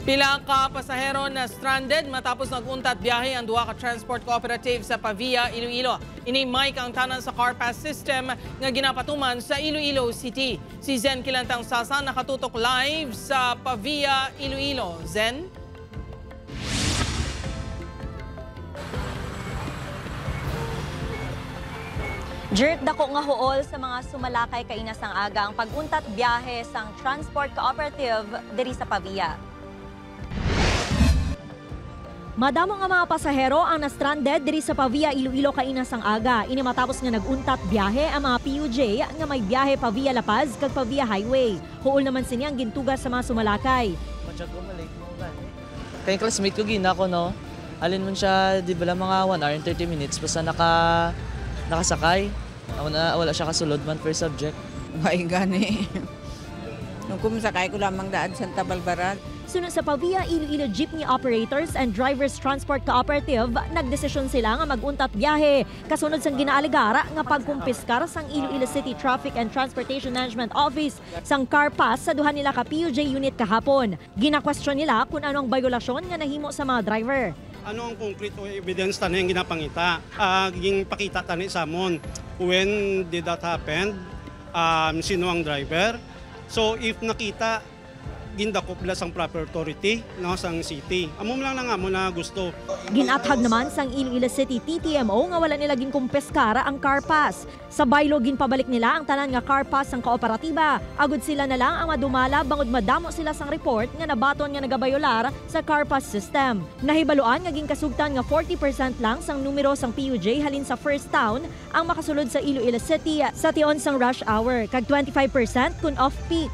Pila ka pasahero na stranded matapos naguntat biyahe ang duha ka transport cooperative sa Pavia, Iloilo. Ini Mike ang tanan sa CarPass system nga ginapatuman sa Iloilo City. Si Zen Kilantang Sasa nakatutok live sa Pavia, Iloilo. Zen? Dirt dako nga huol sa mga sumalakay kainasang aga ang paguntat biyahe sang Transport Cooperative diri sa Pavia. Madamo nga mga pasahero ang na-stranded diri sa Pavia, Iloilo kainasang aga. Ini matapos nga naguntat biyahe ang mga PUJ nga may biyahe Pavia La Paz kag Pavia Highway. Huol naman sini ang gintugas sa mga sumalakay. Kaya classmate ko gina ko, no? Alin man siya, di ba lang mga 1 hour and 30 minutes basta nakasakay. Wala siya kasulod man per subject. May gani. Nung kumasakay ko lamang daan sa Tabalbaran. Sunod sa Pavia, Iloilo Jeepney Operators and Drivers Transport Cooperative, nagdesisyon sila nga maguntat biyahe. Kasunod sang ginaaligara nga pagkumpiskar sang Iloilo City Traffic and Transportation Management Office sang CarPass sa duha nila ka PUJ unit kahapon. Ginakwestiyon nila kung anong biolasyon nga nahimo sa mga driver. Ano ang concrete o evidence tani ang ginapangita? Ging pakita tani sa amon. When did that happen? Sino ang driver? So if nakita, gindakop la sang proper authority no sang city. Amo lang nga mo na gusto. Ginathag naman sang Iloilo City TTMO nga wala nila ginkumpiskara ang CarPass. Sa baylo ginpabalik nila ang tanan nga CarPass sang kooperatiba. Agud sila na lang ang madumala bangod madamo sila sang report nga nabaton nga nagabayolar sa CarPass system. Nahibaluan nga ginkasugtan nga 40% lang sang numero sang PUJ halin sa first town ang makasulod sa Iloilo City sa tion sang rush hour kag 25% kun off-peak.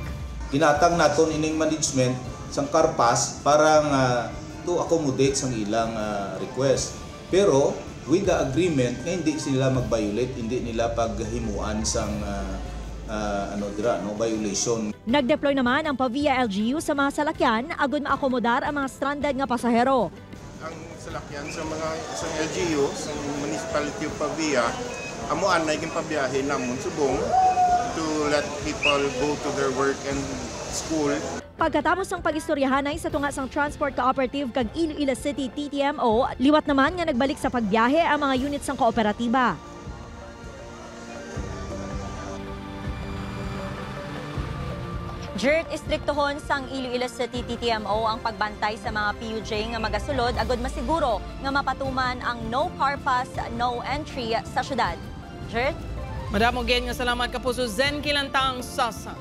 Ginatang naton ining management sang CarPass para to accommodate sang ilang request. Pero with the agreement nga hindi sila mag-violate, hindi nila paghimuan sang violation. Nag-deploy naman ang Pavia LGU sa mga salakyan agud maakomodar ang mga stranded nga pasahero. Ang salakyan sa LGU sa municipality of Pavia amuan na iging pabiyahe namon subong to let people go to their work and school. Pagkatapos ng pag-istoryahanay sa tunga sang Transport Cooperative kag Iloilo City TTMO, liwat naman nga nagbalik sa pagbiyahe ang mga unit sang kooperatiba. Dirt istriktohon sang Iloilo City TTMO ang pagbantay sa mga PUJ nga magasulod agud masiguro nga mapatuman ang no CarPass, no entry sa syudad. Dirt? Madamo gen nga salamat kapuso Zen Kilantang Sasa.